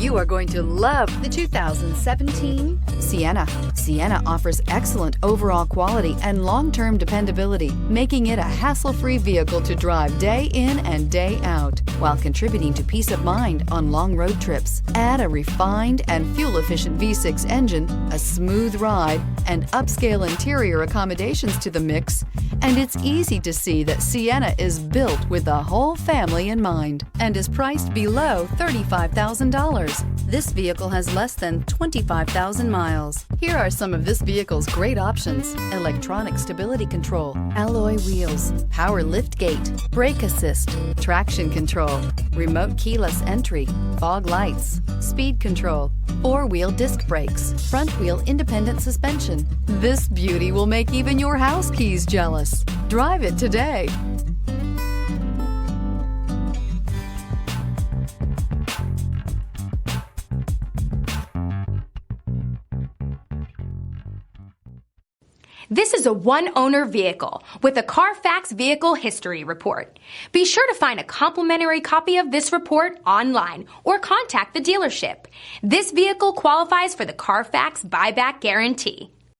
You are going to love the 2017 Sienna. Sienna offers excellent overall quality and long-term dependability, making it a hassle-free vehicle to drive day in and day out, while contributing to peace of mind on long road trips. Add a refined and fuel-efficient V6 engine, a smooth ride, and upscale interior accommodations to the mix, and it's easy to see that Sienna is built with the whole family in mind and is priced below $35,000. This vehicle has less than 25,000 miles. Here are some of this vehicle's great options: electronic stability control, alloy wheels, power liftgate, brake assist, traction control, remote keyless entry, fog lights, speed control, four-wheel disc brakes, front-wheel independent suspension. This beauty will make even your house keys jealous. Drive it today. This is a one-owner vehicle with a CARFAX Vehicle History Report. Be sure to find a complimentary copy of this report online or contact the dealership. This vehicle qualifies for the CARFAX Buyback Guarantee.